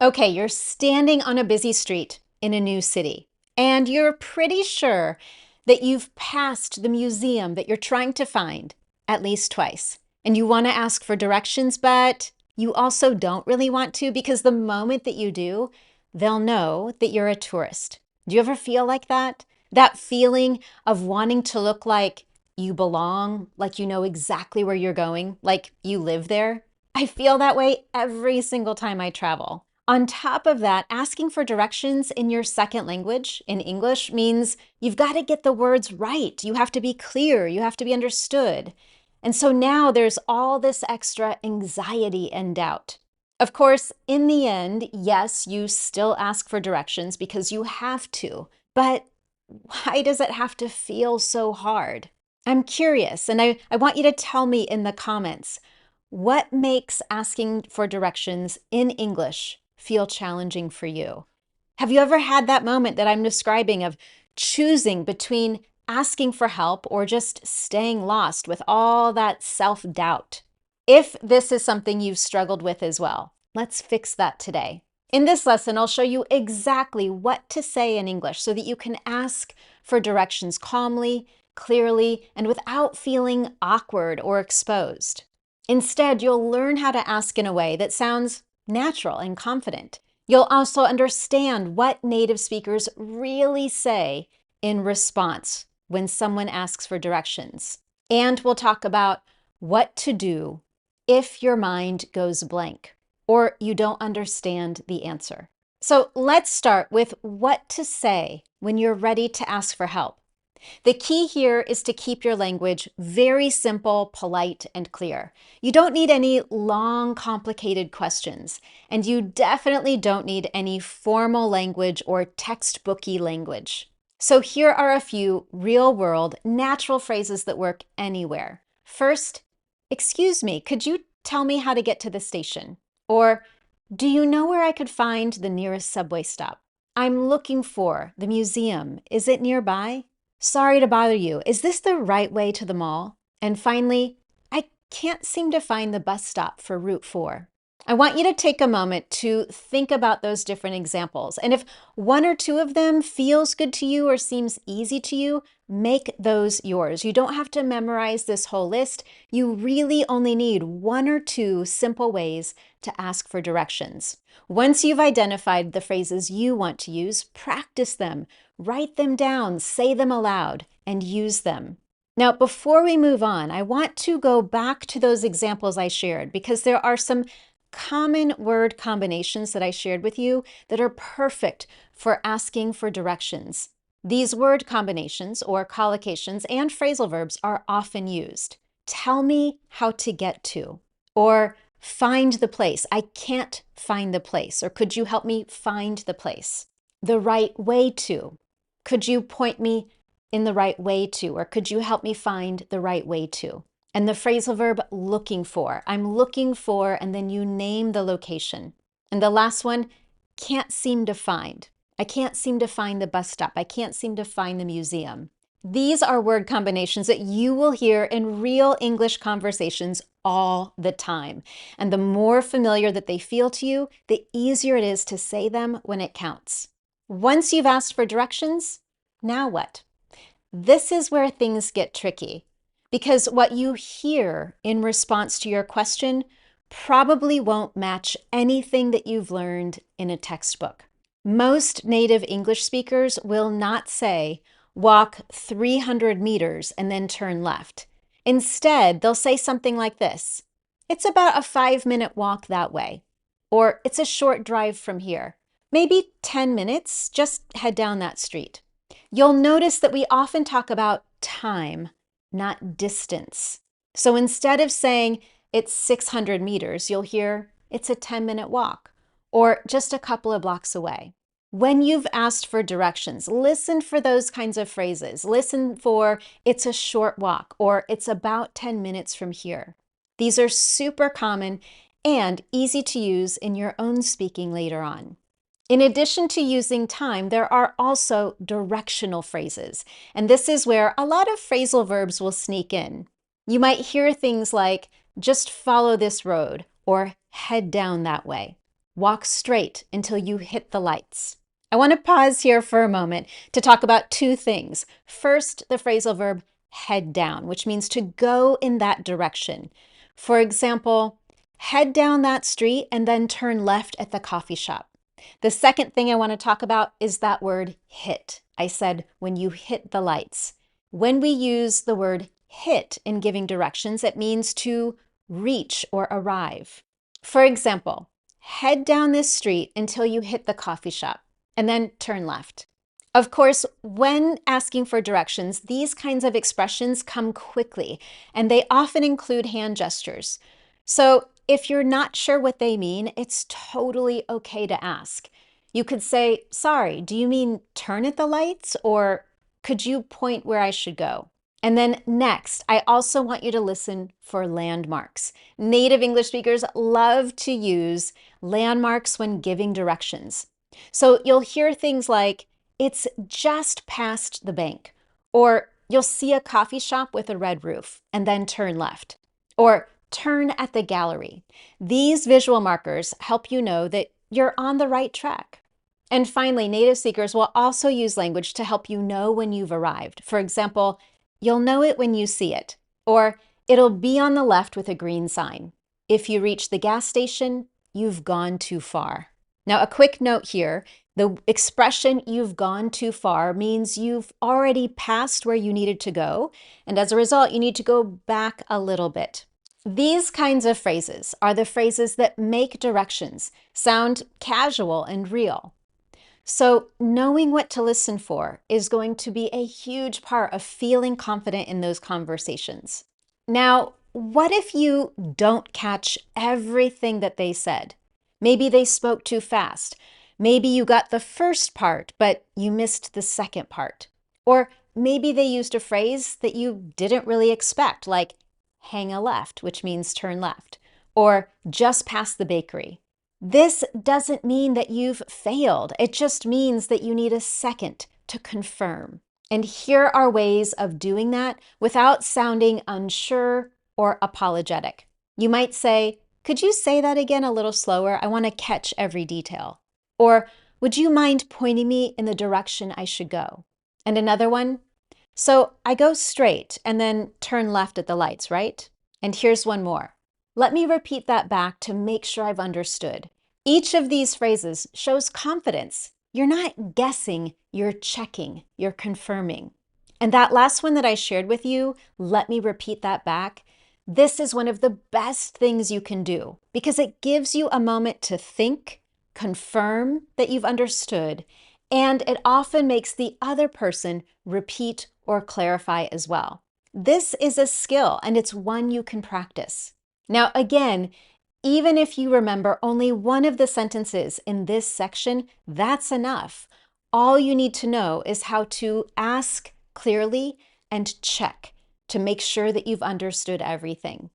Okay, you're standing on a busy street in a new city, and you're pretty sure that you've passed the museum that you're trying to find at least twice. And you want to ask for directions, but you also don't really want to because the moment that you do, they'll know that you're a tourist. Do you ever feel like that? That feeling of wanting to look like you belong, like you know exactly where you're going, like you live there? I feel that way every single time I travel. On top of that, asking for directions in your second language, in English, means you've got to get the words right. You have to be clear, you have to be understood. And so now there's all this extra anxiety and doubt. Of course, in the end, yes, you still ask for directions because you have to, but why does it have to feel so hard? I'm curious, and I want you to tell me in the comments what makes asking for directions in English feel challenging for you? Have you ever had that moment that I'm describing of choosing between asking for help or just staying lost with all that self doubt? If this is something you've struggled with as well, let's fix that today. In this lesson, I'll show you exactly what to say in English so that you can ask for directions calmly, clearly, and without feeling awkward or exposed. Instead, you'll learn how to ask in a way that sounds natural and confident. You'll also understand what native speakers really say in response when someone asks for directions. And we'll talk about what to do if your mind goes blank or you don't understand the answer. So let's start with what to say when you're ready to ask for help. The key here is to keep your language very simple, polite, and clear. You don't need any long, complicated questions, and you definitely don't need any formal language or textbooky language. So here are a few real-world, natural phrases that work anywhere. First, excuse me, could you tell me how to get to the station? Or, do you know where I could find the nearest subway stop? I'm looking for the museum. Is it nearby? Sorry to bother you. Is this the right way to the mall? And finally, I can't seem to find the bus stop for Route 4. I want you to take a moment to think about those different examples. And if one or two of them feels good to you or seems easy to you, make those yours. You don't have to memorize this whole list. You really only need one or two simple ways to ask for directions. Once you've identified the phrases you want to use, practice them. Write them down, say them aloud, and use them. Now, before we move on, I want to go back to those examples I shared because there are some common word combinations that I shared with you that are perfect for asking for directions. These word combinations, or collocations, and phrasal verbs are often used. Tell me how to get to, or find the place. I can't find the place, or could you help me find the place? The right way to. Could you point me in the right way to, or could you help me find the right way to? And the phrasal verb looking for. I'm looking for, and then you name the location. And the last one, can't seem to find. I can't seem to find the bus stop. I can't seem to find the museum. These are word combinations that you will hear in real English conversations all the time. And the more familiar that they feel to you, the easier it is to say them when it counts. Once you've asked for directions, now what? This is where things get tricky because what you hear in response to your question probably won't match anything that you've learned in a textbook. Most native English speakers will not say, walk 300 meters and then turn left. Instead, they'll say something like this: it's about a 5-minute walk that way, or it's a short drive from here. Maybe 10 minutes, just head down that street. You'll notice that we often talk about time, not distance. So instead of saying it's 600 meters, you'll hear it's a 10-minute walk or just a couple of blocks away. When you've asked for directions, listen for those kinds of phrases. Listen for it's a short walk or it's about 10 minutes from here. These are super common and easy to use in your own speaking later on. In addition to using time, there are also directional phrases, and this is where a lot of phrasal verbs will sneak in. You might hear things like, just follow this road, or head down that way. Walk straight until you hit the lights. I want to pause here for a moment to talk about two things. First, the phrasal verb head down, which means to go in that direction. For example, head down that street and then turn left at the coffee shop. The second thing I want to talk about is that word hit. I said when you hit the lights. When we use the word hit in giving directions, it means to reach or arrive. For example, head down this street until you hit the coffee shop and then turn left. Of course, when asking for directions, these kinds of expressions come quickly and they often include hand gestures. So if you're not sure what they mean, it's totally okay to ask. You could say, sorry, do you mean turn at the lights? Or could you point where I should go? And then next, I also want you to listen for landmarks. Native English speakers love to use landmarks when giving directions. So you'll hear things like, it's just past the bank, or you'll see a coffee shop with a red roof and then turn left, or turn at the gallery. These visual markers help you know that you're on the right track. And finally, native speakers will also use language to help you know when you've arrived. For example, you'll know it when you see it, or it'll be on the left with a green sign. If you reach the gas station, you've gone too far. Now, a quick note here, the expression you've gone too far means you've already passed where you needed to go, and as a result, you need to go back a little bit. These kinds of phrases are the phrases that make directions sound casual and real. So knowing what to listen for is going to be a huge part of feeling confident in those conversations. Now, what if you don't catch everything that they said? Maybe they spoke too fast. Maybe you got the first part, but you missed the second part. Or maybe they used a phrase that you didn't really expect, like hang a left, which means turn left, or just past the bakery. This doesn't mean that you've failed. It just means that you need a second to confirm. And here are ways of doing that without sounding unsure or apologetic. You might say, could you say that again a little slower? I want to catch every detail. Or would you mind pointing me in the direction I should go? And another one, so I go straight and then turn left at the lights, right? And here's one more. Let me repeat that back to make sure I've understood. Each of these phrases shows confidence. You're not guessing, you're checking, you're confirming. And that last one that I shared with you, let me repeat that back. This is one of the best things you can do because it gives you a moment to think, confirm that you've understood, and it often makes the other person repeat or clarify as well. This is a skill and it's one you can practice. Now, again, even if you remember only one of the sentences in this section, that's enough. All you need to know is how to ask clearly and check to make sure that you've understood everything.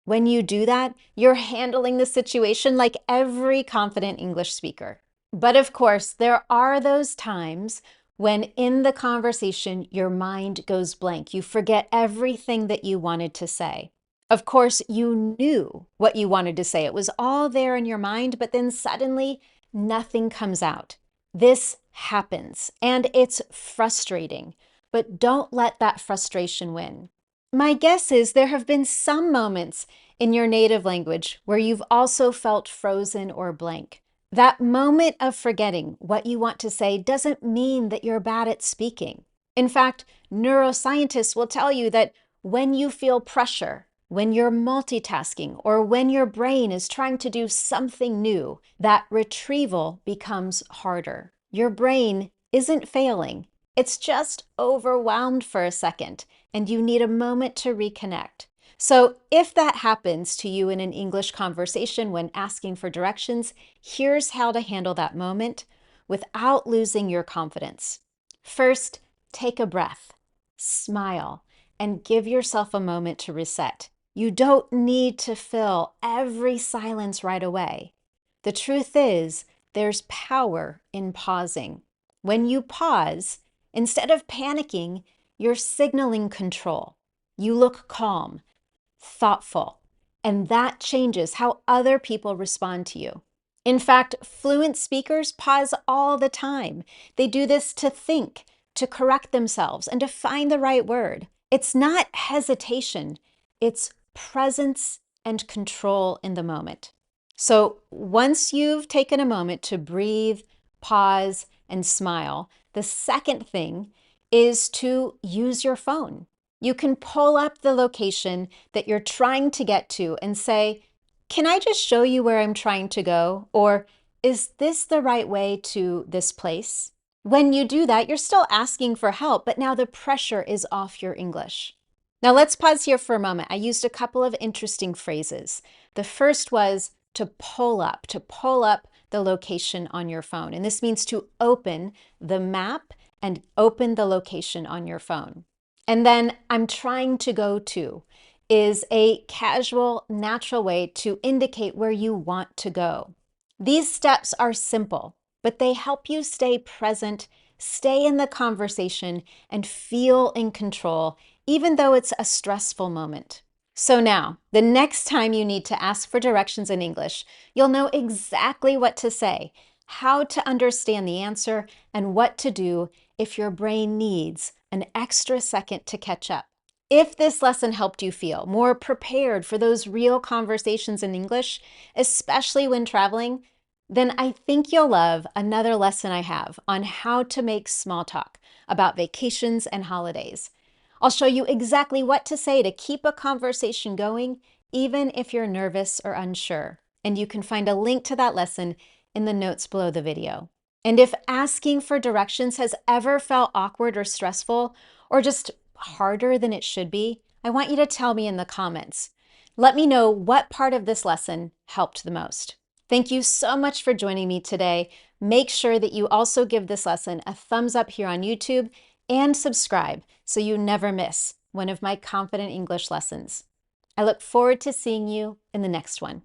When you do that, you're handling the situation like every confident English speaker. But of course, there are those times when in the conversation, your mind goes blank. You forget everything that you wanted to say. Of course, you knew what you wanted to say. It was all there in your mind, but then suddenly nothing comes out. This happens, and it's frustrating, but don't let that frustration win. My guess is there have been some moments in your native language where you've also felt frozen or blank. That moment of forgetting what you want to say doesn't mean that you're bad at speaking. In fact, neuroscientists will tell you that when you feel pressure, when you're multitasking, or when your brain is trying to do something new, that retrieval becomes harder. Your brain isn't failing. It's just overwhelmed for a second, and you need a moment to reconnect. So if that happens to you in an English conversation when asking for directions, here's how to handle that moment without losing your confidence. First, take a breath, smile, and give yourself a moment to reset. You don't need to fill every silence right away. The truth is, there's power in pausing. When you pause, instead of panicking, you're signaling control. You look calm, thoughtful, and that changes how other people respond to you. In fact, fluent speakers pause all the time. They do this to think, to correct themselves, and to find the right word. It's not hesitation, it's presence and control in the moment. So once you've taken a moment to breathe, pause, and smile, the second thing is to use your phone. You can pull up the location that you're trying to get to and say, "Can I just show you where I'm trying to go?" Or, "Is this the right way to this place?" When you do that, you're still asking for help, but now the pressure is off your English. Now let's pause here for a moment. I used a couple of interesting phrases. The first was to pull up the location on your phone. And this means to open the map and open the location on your phone. And then "I'm trying to go to" is a casual, natural way to indicate where you want to go. These steps are simple, but they help you stay present, stay in the conversation, and feel in control, even though it's a stressful moment. So now, the next time you need to ask for directions in English, you'll know exactly what to say, how to understand the answer, and what to do if your brain needs an extra second to catch up. If this lesson helped you feel more prepared for those real conversations in English, especially when traveling, then I think you'll love another lesson I have on how to make small talk about vacations and holidays. I'll show you exactly what to say to keep a conversation going, even if you're nervous or unsure. And you can find a link to that lesson in the notes below the video. And if asking for directions has ever felt awkward or stressful, or just harder than it should be, I want you to tell me in the comments. Let me know what part of this lesson helped the most. Thank you so much for joining me today. Make sure that you also give this lesson a thumbs up here on YouTube and subscribe so you never miss one of my Confident English lessons. I look forward to seeing you in the next one.